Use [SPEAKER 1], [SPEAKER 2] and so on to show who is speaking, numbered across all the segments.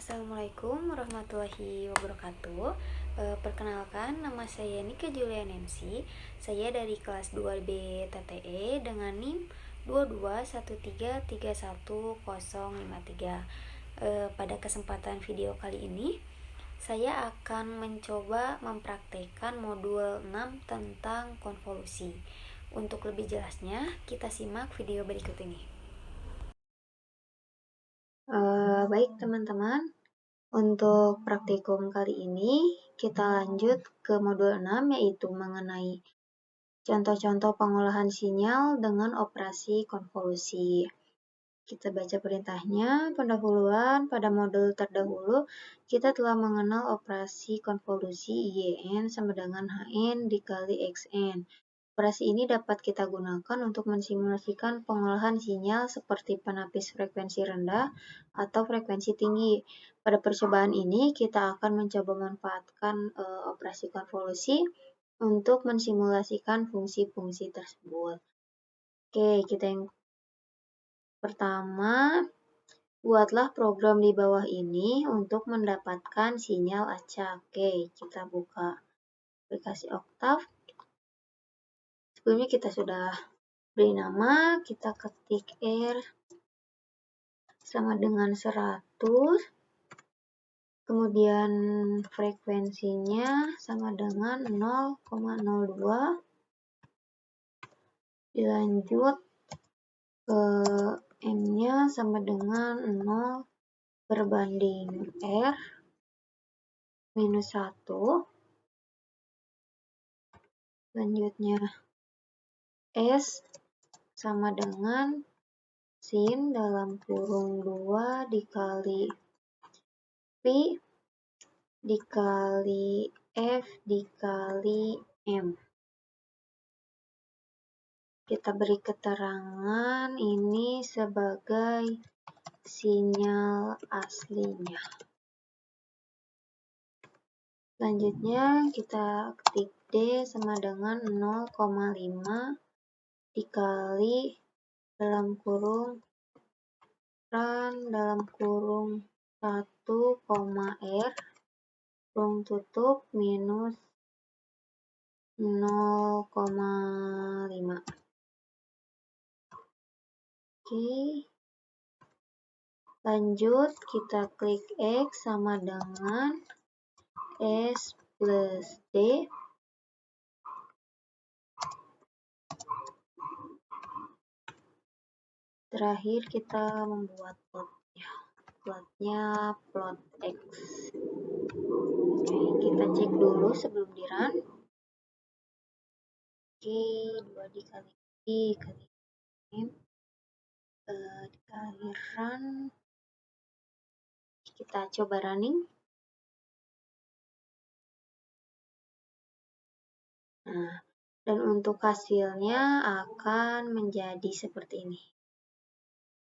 [SPEAKER 1] Assalamualaikum warahmatullahi wabarakatuh. Perkenalkan, nama saya Nika Julia Nancy. Saya dari kelas 2B TTE dengan NIM 221331053. Pada kesempatan video kali ini, saya akan mencoba mempraktekkan modul 6 tentang konvolusi. Untuk lebih jelasnya, kita simak video berikut ini. Baik teman-teman, untuk praktikum kali ini kita lanjut ke modul 6 yaitu mengenai contoh-contoh pengolahan sinyal dengan operasi konvolusi. Kita baca perintahnya. Pendahuluan, pada modul terdahulu kita telah mengenal operasi konvolusi IYN sama dengan HN dikali XN. Operasi ini dapat kita gunakan untuk mensimulasikan pengolahan sinyal seperti penapis frekuensi rendah atau frekuensi tinggi. Pada percobaan ini kita akan mencoba memanfaatkan operasi konvolusi untuk mensimulasikan fungsi-fungsi tersebut. Oke, kita yang pertama, buatlah program di bawah ini untuk mendapatkan sinyal acak. Oke, kita buka aplikasi Octave. Sebelumnya kita sudah beri nama, kita ketik R sama dengan 100, kemudian frekuensinya sama dengan 0,02, dilanjut ke M-nya sama dengan 0 berbanding R minus 1, selanjutnya S sama dengan sin dalam kurung 2 dikali Pi dikali F dikali M. Kita beri keterangan ini sebagai sinyal aslinya. Selanjutnya kita ketik D sama dengan 0,5 dikali dalam kurung ran dalam kurung 1, R kurung tutup minus 0,5. Oke, lanjut kita klik X sama dengan S plus D. Terakhir kita membuat plotnya plot X. Oke, kita cek dulu sebelum di run. Oke, 2 dikali M dikali run. Kita coba running. Nah, dan untuk hasilnya akan menjadi seperti ini.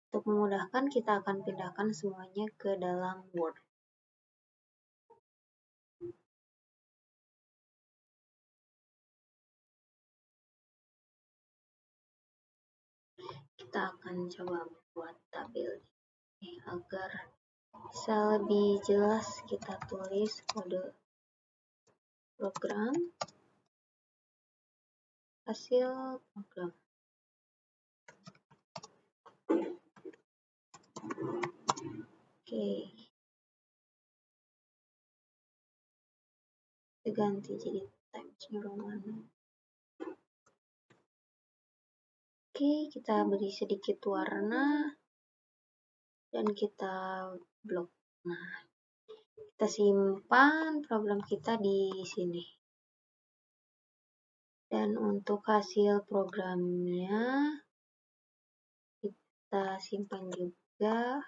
[SPEAKER 1] Untuk memudahkan, kita akan pindahkan semuanya ke dalam Word. Kita akan coba buat tabel ini agar bisa lebih jelas. Kita tulis kode program, hasil program. Oke, kita ganti jadi Times New Roman. Oke, kita beri sedikit warna dan kita blok. Nah, kita simpan program kita di sini. Dan untuk hasil programnya kita simpan juga.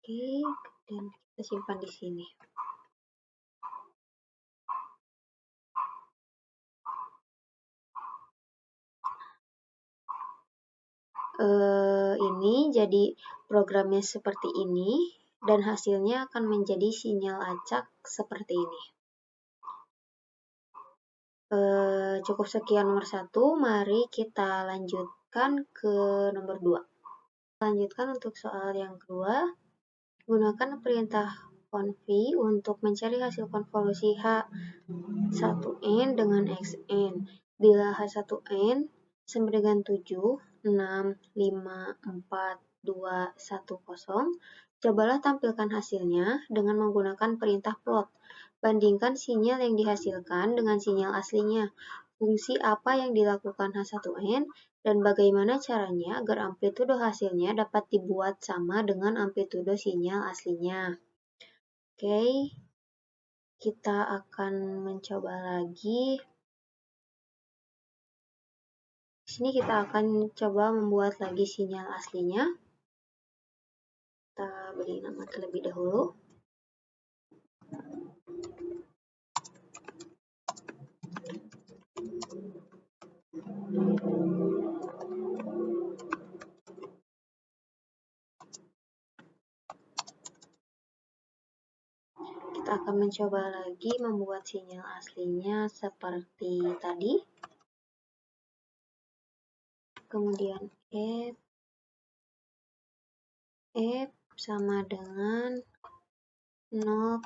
[SPEAKER 1] Oke, dan kita simpan di sini. Ini jadi programnya seperti ini dan hasilnya akan menjadi sinyal acak seperti ini. Cukup sekian nomor 1, mari kita lanjut lanjutkan ke nomor 2. Lanjutkan untuk soal yang kedua. Gunakan perintah conv untuk mencari hasil konvolusi H1n dengan Xn. Bila H1n sama dengan 7, 6, 5, 4, 2, 1, 0, cobalah tampilkan hasilnya dengan menggunakan perintah plot. Bandingkan sinyal yang dihasilkan dengan sinyal aslinya. Fungsi apa yang dilakukan H1n, dan bagaimana caranya agar amplitudo hasilnya dapat dibuat sama dengan amplitudo sinyal aslinya. Oke, kita akan mencoba lagi. Di sini kita akan coba membuat lagi sinyal aslinya. Kita beri nama terlebih dahulu. Kita akan mencoba lagi membuat sinyal aslinya seperti tadi. Kemudian F sama dengan 0,02,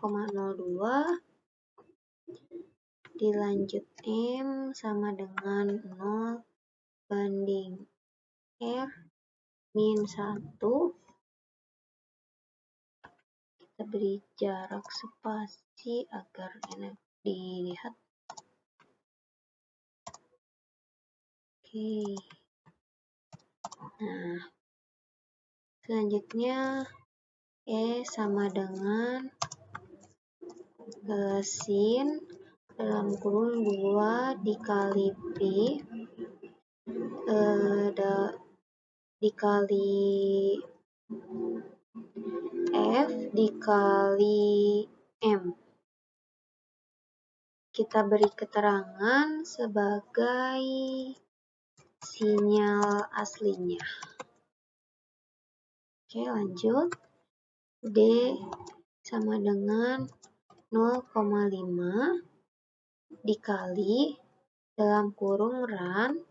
[SPEAKER 1] dilanjut M sama dengan 0 banding R min 1. Kita beri jarak spasi agar enak dilihat. Oke. Nah, selanjutnya sama dengan sin dalam kurung 2 dikali P dikali F dikali M. Kita beri keterangan sebagai sinyal aslinya. Oke, lanjut. D sama dengan 0,5 dikali dalam kurung run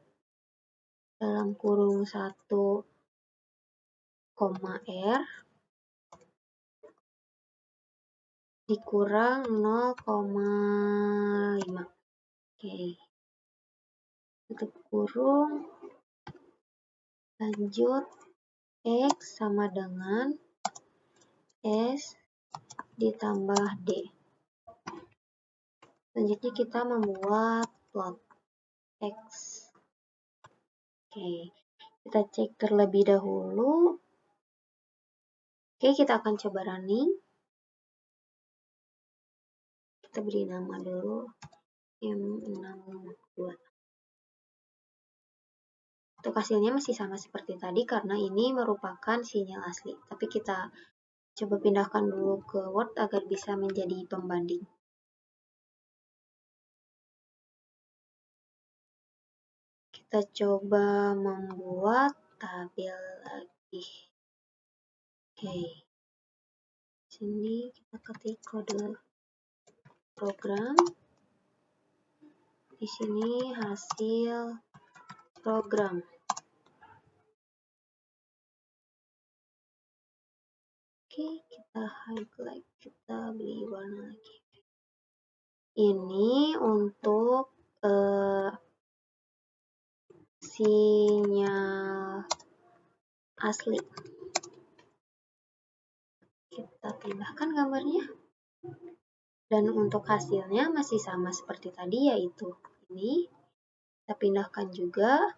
[SPEAKER 1] dalam kurung 1, R dikurang 0,5. Oke. Tutup kurung. Lanjut. X sama dengan S ditambah D. Selanjutnya kita membuat plot X. Oke, kita cek terlebih dahulu. Oke, kita akan coba running. Kita beri nama dulu M62. Untuk hasilnya masih sama seperti tadi karena ini merupakan sinyal asli. Tapi kita coba pindahkan dulu ke Word agar bisa menjadi pembanding. Kita coba membuat tabel lagi. Oke. Sini kita ketik kode program. Di sini hasil program. Oke, kita highlight, kita beri warna lagi. Ini untuk sinyal asli. Kita pindahkan gambarnya. Dan untuk hasilnya masih sama seperti tadi, yaitu ini. Kita pindahkan juga.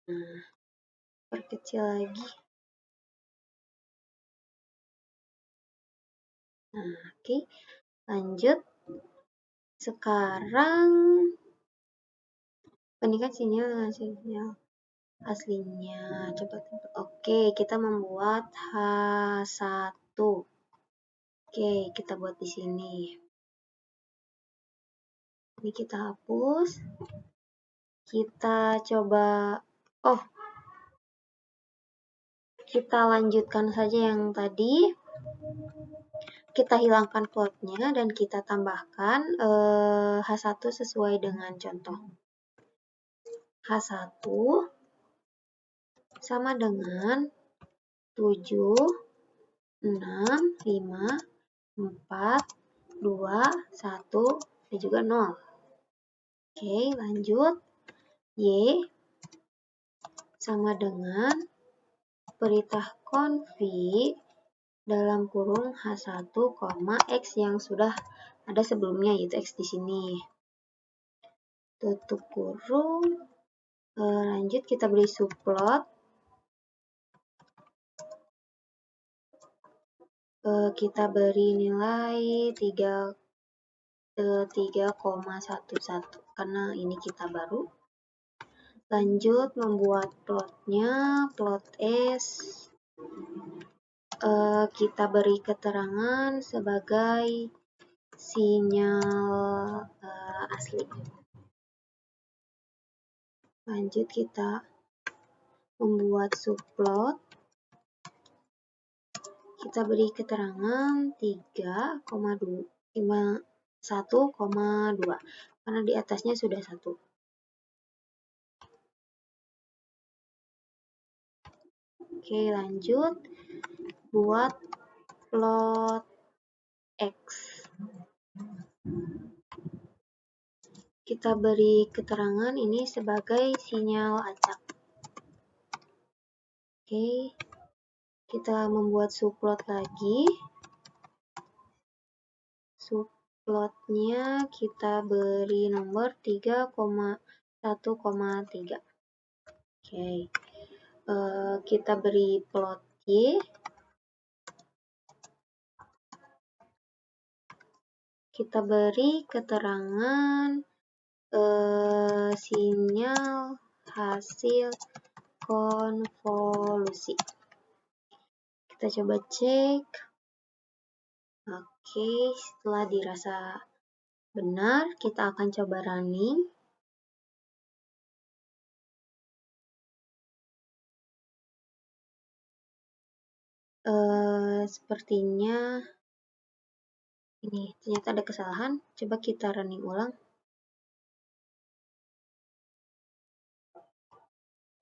[SPEAKER 1] Nah, perkecil lagi. Nah, oke. Lanjut. Sekarang bandingkan sinyal dengan sinyal aslinya. Coba. Oke, kita membuat H1. Oke, kita buat di sini. Ini kita hapus. Kita coba, kita lanjutkan saja yang tadi. kita hilangkan plotnya dan kita tambahkan H1 sesuai dengan contoh. H1 sama dengan 7, 6, 5, 4, 2, 1, dan juga 0. Oke, lanjut. Y sama dengan perintah konfi dalam kurung H1, X yang sudah ada sebelumnya, yaitu X di sini. Tutup kurung. Lanjut kita beri subplot. Kita beri nilai 3,11 karena ini kita baru. Lanjut membuat plotnya, plot S. Kita beri keterangan sebagai sinyal asli. Lanjut kita membuat subplot. Kita beri keterangan 1,2 karena di atasnya sudah 1. Oke, lanjut buat plot X. Kita beri keterangan ini sebagai sinyal acak. Oke, kita membuat subplot lagi. Subplotnya kita beri nomor 3,1,3. Oke, kita beri plot Y. Kita beri keterangan sinyal hasil konvolusi. Kita coba cek. Oke, setelah dirasa benar, kita akan coba running. Sepertinya ini ternyata ada kesalahan. Coba kita running ulang.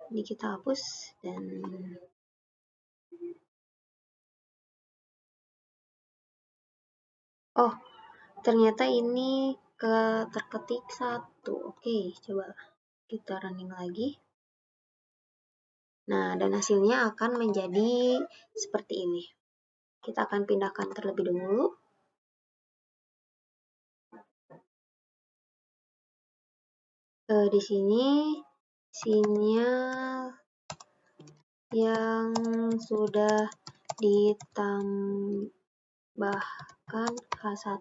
[SPEAKER 1] Ini kita hapus dan oh, ternyata ini terketik 1. Oke, coba kita running lagi. Nah, dan hasilnya akan menjadi seperti ini. Kita akan pindahkan terlebih dahulu. Di sini sinyal yang sudah ditambahkan H1.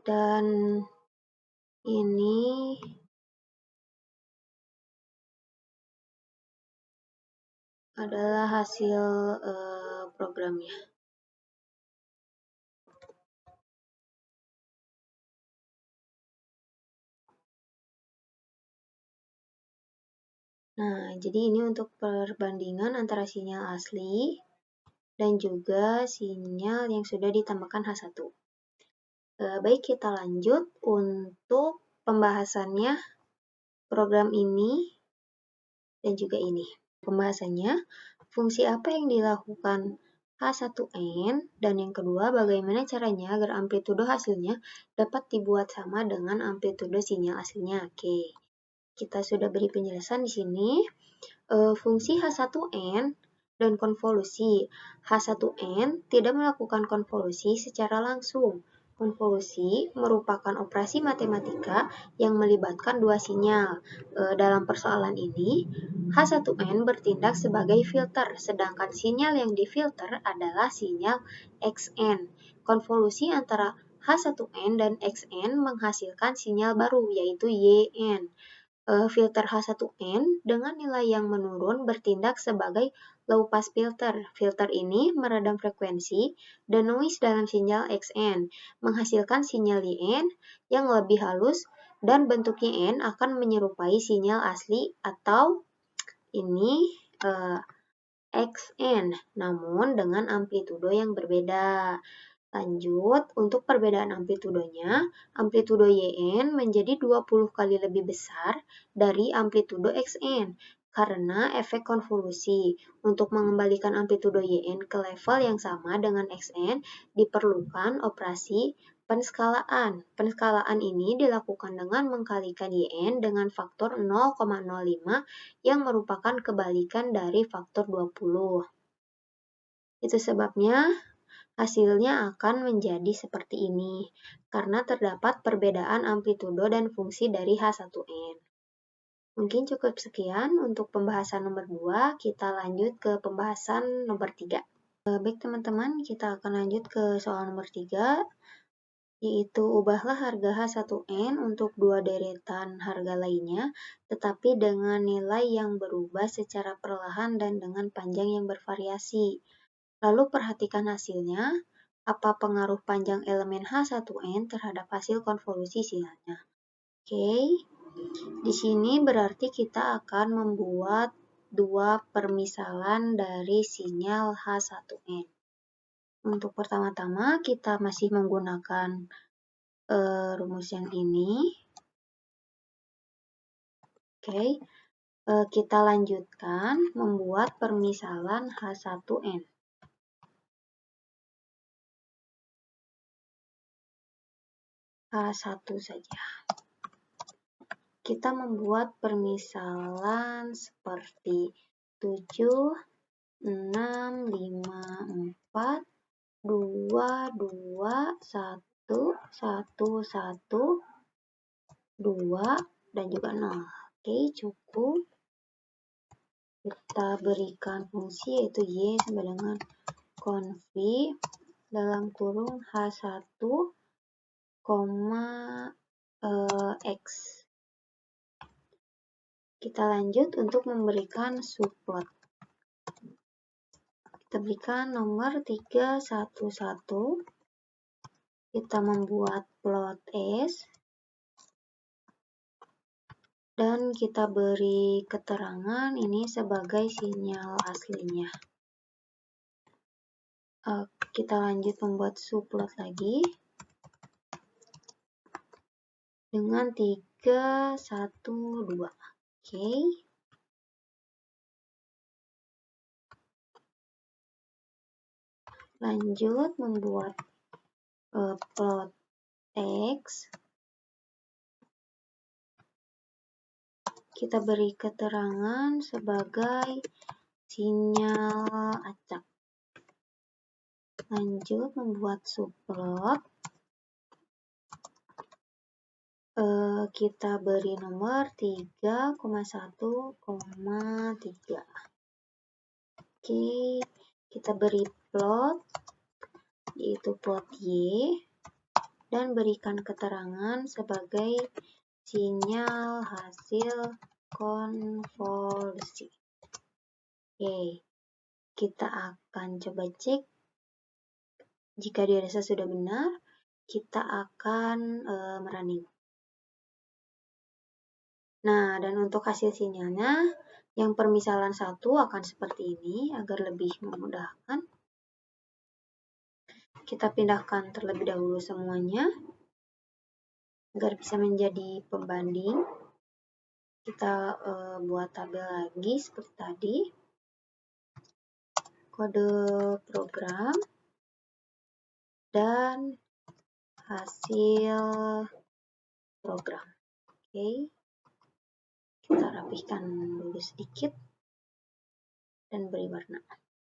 [SPEAKER 1] Dan ini adalah hasil programnya. Nah, jadi ini untuk perbandingan antara sinyal asli dan juga sinyal yang sudah ditambahkan H1. Baik, kita lanjut untuk pembahasannya program ini dan juga ini. Pembahasannya, fungsi apa yang dilakukan H1N, dan yang kedua, bagaimana caranya agar amplitudo hasilnya dapat dibuat sama dengan amplitudo sinyal aslinya. Oke, kita sudah beri penjelasan di sini. Fungsi H1N dan konvolusi. H1N tidak melakukan konvolusi secara langsung. Konvolusi merupakan operasi matematika yang melibatkan dua sinyal. Dalam persoalan ini, H1N bertindak sebagai filter, sedangkan sinyal yang difilter adalah sinyal Xn. Konvolusi antara H1N dan Xn menghasilkan sinyal baru, yaitu Yn. Filter H1N dengan nilai yang menurun bertindak sebagai low pass filter. Filter ini meredam frekuensi dan noise dalam sinyal Xn, menghasilkan sinyal Yn yang lebih halus dan bentuknya N akan menyerupai sinyal asli atau ini Xn, namun dengan amplitudo yang berbeda. Lanjut, untuk perbedaan amplitudonya, amplitudo Yn menjadi 20 kali lebih besar dari amplitudo Xn karena efek konvolusi. Untuk mengembalikan amplitudo Yn ke level yang sama dengan Xn, diperlukan operasi penskalaan. Penskalaan ini dilakukan dengan mengkalikan Yn dengan faktor 0,05 yang merupakan kebalikan dari faktor 20. Itu sebabnya hasilnya akan menjadi seperti ini, karena terdapat perbedaan amplitudo dan fungsi dari H1N. Mungkin cukup sekian untuk pembahasan nomor 2, kita lanjut ke pembahasan nomor 3. Baik teman-teman, kita akan lanjut ke soal nomor 3, yaitu ubahlah harga H1N untuk dua deretan harga lainnya, tetapi dengan nilai yang berubah secara perlahan dan dengan panjang yang bervariasi. Lalu perhatikan hasilnya, apa pengaruh panjang elemen H1N terhadap hasil konvolusi sinyalnya. Oke, di sini berarti kita akan membuat dua permisalan dari sinyal H1N. Untuk pertama-tama kita masih menggunakan rumus yang ini. Oke, kita lanjutkan membuat permisalan H1N. H1 saja. Kita membuat permisalan seperti 7, 6, 5, 4, 2, 2, 1, 1, 1, 2, dan juga 0. Oke, cukup. Kita berikan fungsi yaitu Y sama dengan conv dalam kurung H1, X. Kita lanjut untuk memberikan subplot. Kita berikan nomor 311. Kita membuat plot S. Dan kita beri keterangan ini sebagai sinyal aslinya. Kita lanjut membuat subplot lagi. Dengan 312. Oke. Lanjut membuat plot X. Kita beri keterangan sebagai sinyal acak. Lanjut membuat subplot. Kita beri nomor 3,1,3. Oke, kita beri plot, yaitu plot Y, dan berikan keterangan sebagai sinyal hasil konvolusi. Oke, kita akan coba cek. Jika dirasa sudah benar, kita akan merunning. Nah, dan untuk hasil sinyalnya, yang permisalan 1 akan seperti ini agar lebih memudahkan. Kita pindahkan terlebih dahulu semuanya agar bisa menjadi pembanding. Kita buat tabel lagi seperti tadi. Kode program dan hasil program. Oke. Kita rapihkan dulu sedikit dan beri warna.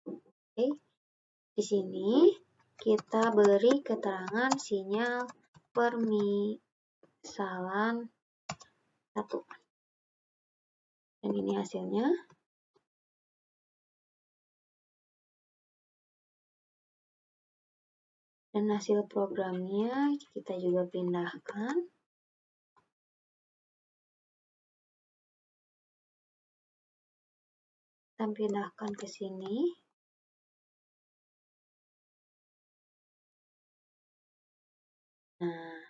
[SPEAKER 1] Oke. Di sini kita beri keterangan sinyal permisalan 1. Dan ini hasilnya. Dan hasil programnya kita juga pindahkan. Kita pindahkan ke sini. Nah,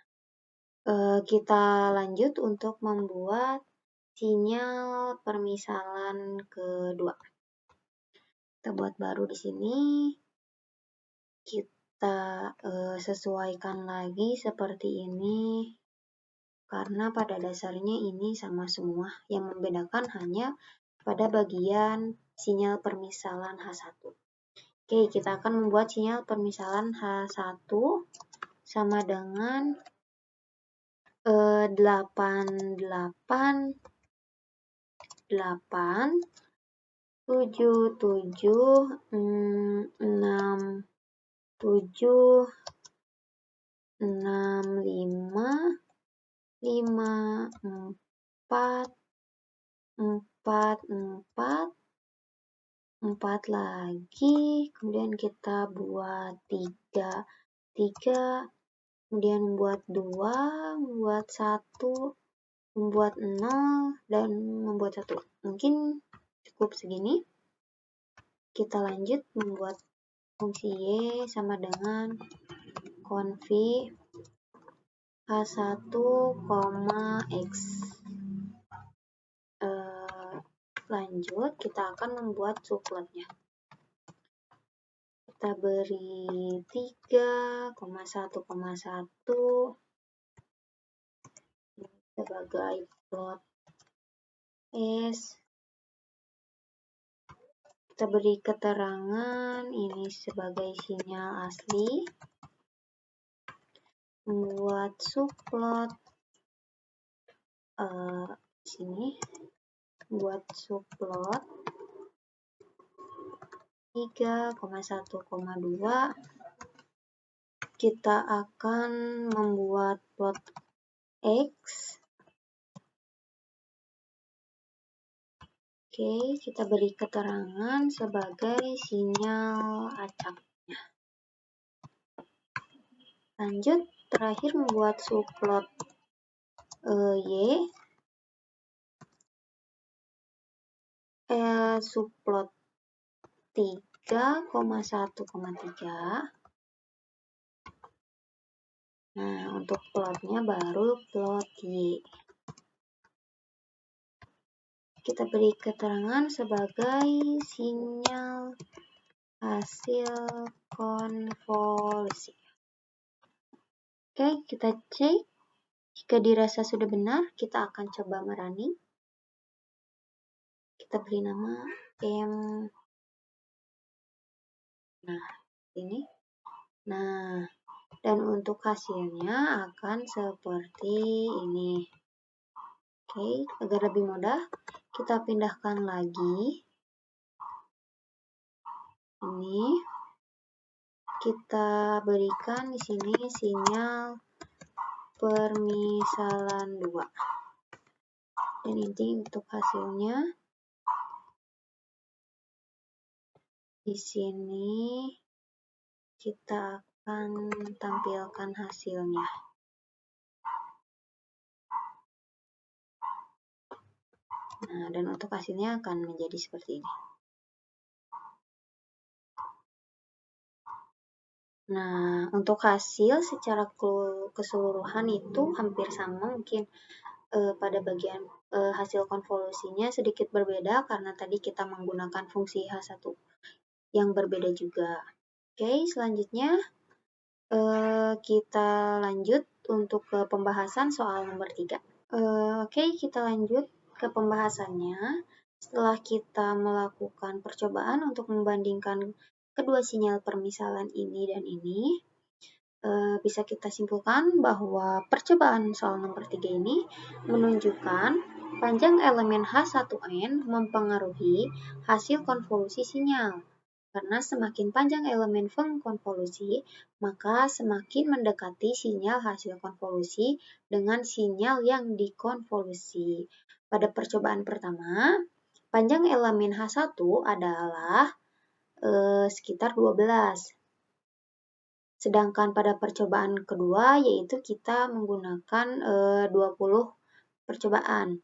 [SPEAKER 1] kita lanjut untuk membuat sinyal permisalan kedua. Kita buat baru di sini. Kita sesuaikan lagi seperti ini. Karena pada dasarnya ini sama semua. Yang membedakan hanya pada bagian sinyal permisalan H1. Oke, kita akan membuat sinyal permisalan H1 sama dengan 88 7 7 6 7 6 5 5 4 4 4 4 lagi, kemudian kita buat 3 3, kemudian membuat 2, membuat 1, membuat 0, dan membuat 1. Mungkin cukup segini. Kita lanjut membuat fungsi Y sama dengan conv H1, X. Lanjut, kita akan membuat subplotnya. Kita beri 3,1,1 sebagai plot S. Kita beri keterangan ini sebagai sinyal asli. Membuat subplot sini. Buat subplot 3,1,2. Kita akan membuat plot X. Oke, kita beri keterangan sebagai sinyal acaknya. Lanjut, terakhir membuat subplot Y. Subplot 3,1,3. Nah, untuk plotnya baru plot Y. Kita beri keterangan sebagai sinyal hasil konvolusi. Oke, kita cek. Jika dirasa sudah benar, kita akan coba merunning. Kita beri nama M. Nah, ini. Nah, dan untuk hasilnya akan seperti ini. Oke, agar lebih mudah, kita pindahkan lagi. Ini. Kita berikan di sini sinyal permisalan 2. Dan ini untuk hasilnya. Di sini kita akan tampilkan hasilnya. Nah, dan untuk hasilnya akan menjadi seperti ini. Nah, untuk hasil secara keseluruhan itu hampir sama, mungkin pada bagian hasil konvolusinya sedikit berbeda karena tadi kita menggunakan fungsi H1 yang berbeda juga. Oke, selanjutnya kita lanjut untuk ke pembahasan soal nomor 3. Oke, kita lanjut ke pembahasannya. Setelah kita melakukan percobaan untuk membandingkan kedua sinyal permisalan ini dan ini, bisa kita simpulkan bahwa percobaan soal nomor 3 ini menunjukkan panjang elemen H1N mempengaruhi hasil konvolusi sinyal. Karena semakin panjang elemen konvolusi, maka semakin mendekati sinyal hasil konvolusi dengan sinyal yang dikonvolusi. Pada percobaan pertama, panjang elemen H1 adalah sekitar 12. Sedangkan pada percobaan kedua, yaitu kita menggunakan 20 percobaan.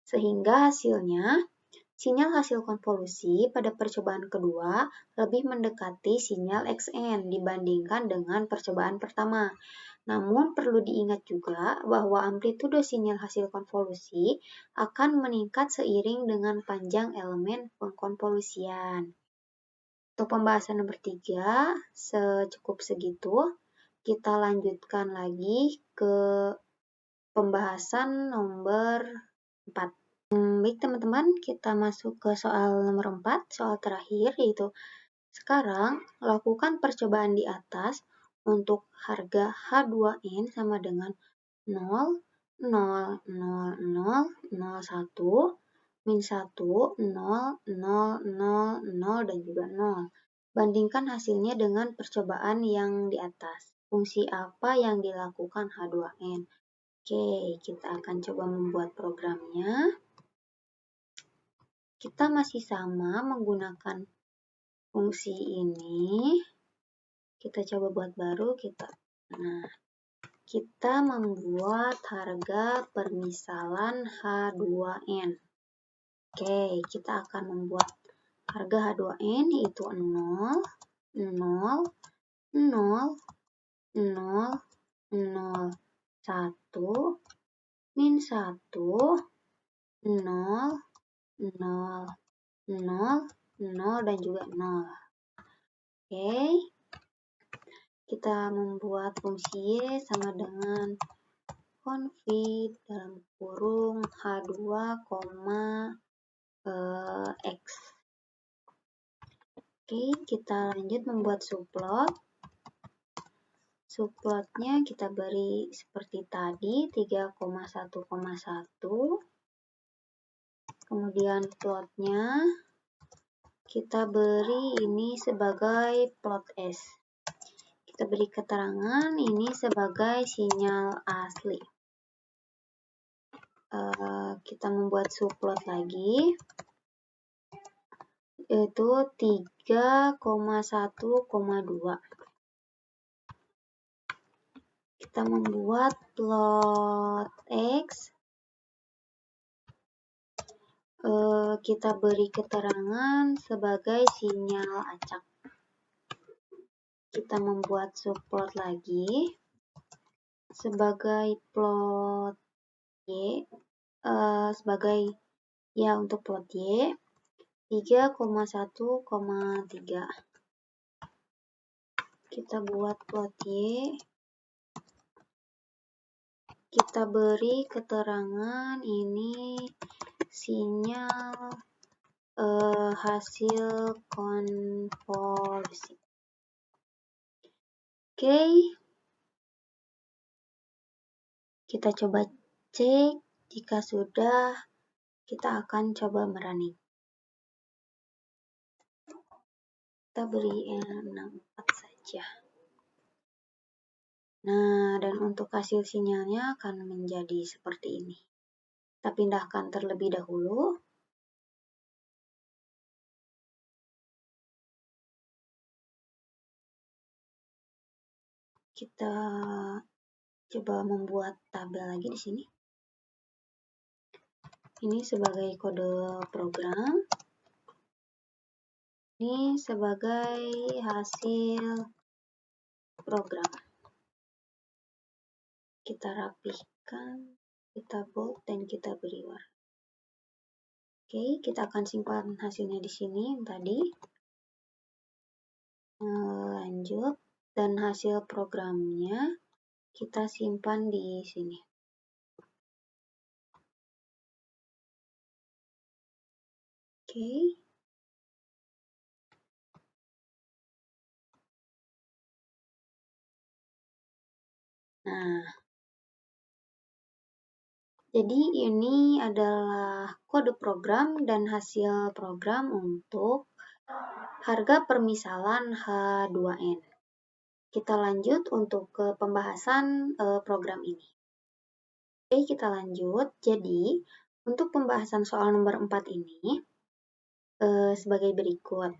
[SPEAKER 1] Sehingga hasilnya, sinyal hasil konvolusi pada percobaan kedua lebih mendekati sinyal XN dibandingkan dengan percobaan pertama. Namun perlu diingat juga bahwa amplitudo sinyal hasil konvolusi akan meningkat seiring dengan panjang elemen pengkonvolusian. Untuk pembahasan nomor 3, cukup segitu. Kita lanjutkan lagi ke pembahasan nomor 4. Baik teman-teman, kita masuk ke soal nomor 4, soal terakhir, yaitu sekarang lakukan percobaan di atas untuk harga H2N sama dengan 0, 0, 0, 0, 0, 1, min 1, 0, 0, 0, 0, dan juga 0. Bandingkan hasilnya dengan percobaan yang di atas. Fungsi apa yang dilakukan H2N? Oke, kita akan coba membuat programnya. Kita masih sama menggunakan fungsi ini. Kita coba buat baru, kita membuat harga permisalan H2N. Oke, kita akan membuat harga H2N yaitu 0, 0, 0, 0, 1, min 1, 0, 0, 0, 0, dan juga 0. Oke, kita membuat fungsi Y sama dengan config dalam kurung H2, X. Oke, kita lanjut membuat subplot. Subplotnya kita beri seperti tadi 3,1,1. Kemudian plotnya kita beri ini sebagai plot S. Kita beri keterangan ini sebagai sinyal asli. Kita membuat subplot lagi, yaitu 3,1,2. Kita membuat plot X. Kita beri keterangan sebagai sinyal acak. Kita membuat subplot lagi sebagai plot Y, untuk plot Y 3,1,3. Kita buat plot Y, kita beri keterangan ini sinyal hasil konvolusi. Oke, kita coba cek. Jika sudah, kita akan coba merunning. Kita beri 64 saja. Nah, dan untuk hasil sinyalnya akan menjadi seperti ini. Kita pindahkan terlebih dahulu. Kita coba membuat tabel lagi di sini. Ini sebagai kode program. Ini sebagai hasil program. Kita rapihkan, kita bold, dan kita beri warna. Oke, kita akan simpan hasilnya di sini yang tadi. Lanjut, dan hasil programnya kita simpan di sini. Oke. Nah, jadi ini adalah kode program dan hasil program untuk harga permisalan H2N. Kita lanjut untuk ke pembahasan program ini. Oke, kita lanjut. Jadi, untuk pembahasan soal nomor 4 ini sebagai berikut.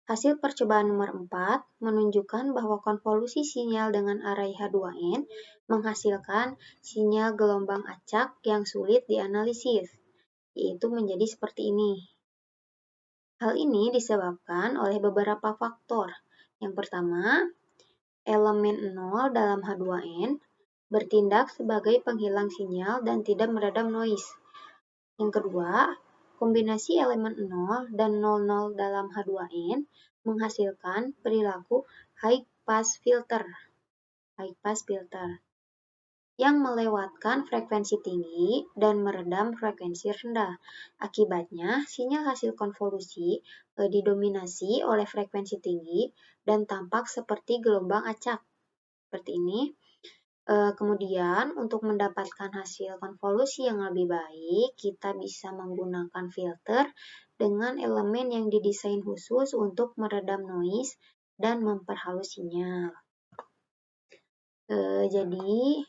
[SPEAKER 1] Hasil percobaan nomor 4 menunjukkan bahwa konvolusi sinyal dengan array H2N menghasilkan sinyal gelombang acak yang sulit dianalisis, yaitu menjadi seperti ini. Hal ini disebabkan oleh beberapa faktor. Yang pertama, elemen 0 dalam H2N bertindak sebagai penghilang sinyal dan tidak meredam noise. Yang kedua, kombinasi elemen 0 dan 00 dalam H2N menghasilkan perilaku high pass filter yang melewatkan frekuensi tinggi dan meredam frekuensi rendah. Akibatnya, sinyal hasil konvolusi didominasi oleh frekuensi tinggi dan tampak seperti gelombang acak. Seperti ini. Kemudian, untuk mendapatkan hasil konvolusi yang lebih baik, kita bisa menggunakan filter dengan elemen yang didesain khusus untuk meredam noise dan memperhalus sinyal. Jadi,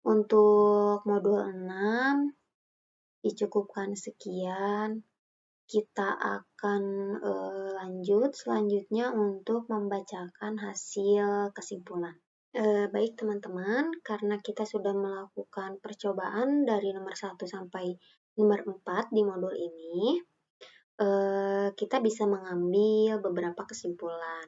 [SPEAKER 1] untuk modul 6 dicukupkan sekian. Kita akan lanjut selanjutnya untuk membacakan hasil kesimpulan. Baik teman-teman, karena kita sudah melakukan percobaan dari nomor 1 sampai nomor 4 di modul ini, kita bisa mengambil beberapa kesimpulan,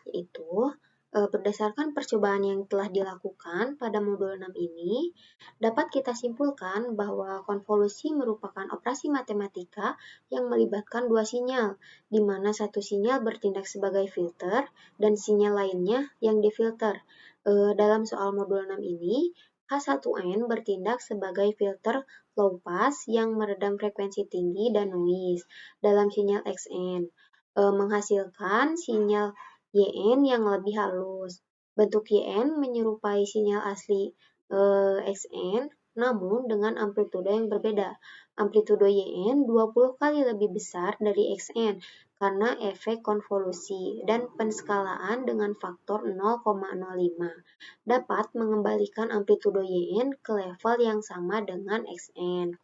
[SPEAKER 1] yaitu berdasarkan percobaan yang telah dilakukan pada modul 6 ini, dapat kita simpulkan bahwa konvolusi merupakan operasi matematika yang melibatkan dua sinyal, di mana satu sinyal bertindak sebagai filter dan sinyal lainnya yang difilter. Dalam soal modul 6 ini, H1N bertindak sebagai filter low pass yang meredam frekuensi tinggi dan noise dalam sinyal Xn, menghasilkan sinyal Yn yang lebih halus. Bentuk Yn menyerupai sinyal asli Xn, namun dengan amplitudo yang berbeda. Amplitudo Yn 20 kali lebih besar dari Xn karena efek konvolusi dan penskalaan dengan faktor 0,05 dapat mengembalikan amplitudo Yn ke level yang sama dengan Xn.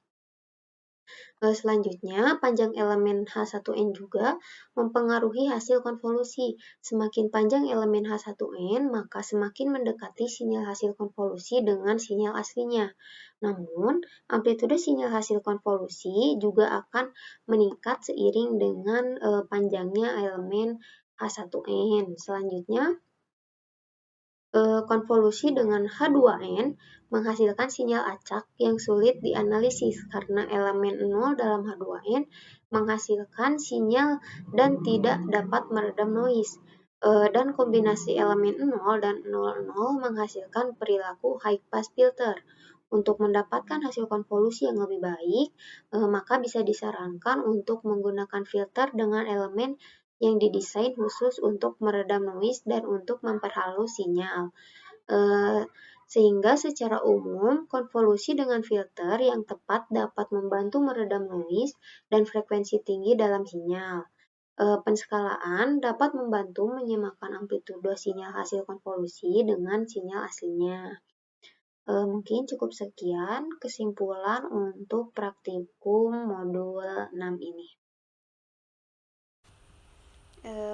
[SPEAKER 1] Selanjutnya, panjang elemen H1N juga mempengaruhi hasil konvolusi. Semakin panjang elemen H1N, maka semakin mendekati sinyal hasil konvolusi dengan sinyal aslinya. Namun, amplitudo sinyal hasil konvolusi juga akan meningkat seiring dengan panjangnya elemen H1N. Selanjutnya, konvolusi dengan H2N menghasilkan sinyal acak yang sulit dianalisis karena elemen 0 dalam H2N menghasilkan sinyal dan tidak dapat meredam noise. Dan kombinasi elemen 0 dan 00 menghasilkan perilaku high pass filter. Untuk mendapatkan hasil konvolusi yang lebih baik, maka bisa disarankan untuk menggunakan filter dengan elemen yang didesain khusus untuk meredam noise dan untuk memperhalus sinyal. Sehingga secara umum, konvolusi dengan filter yang tepat dapat membantu meredam noise dan frekuensi tinggi dalam sinyal. Penskalaan dapat membantu menyamakan amplitudo sinyal hasil konvolusi dengan sinyal aslinya. Mungkin cukup sekian kesimpulan untuk praktikum modul 6 ini.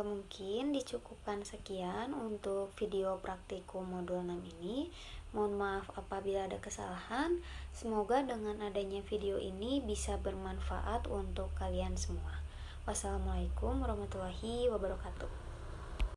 [SPEAKER 1] Mungkin dicukupkan sekian untuk video praktikum modul 6 ini. Mohon maaf apabila ada kesalahan. Semoga dengan adanya video ini bisa bermanfaat untuk kalian semua. Wassalamualaikum warahmatullahi wabarakatuh.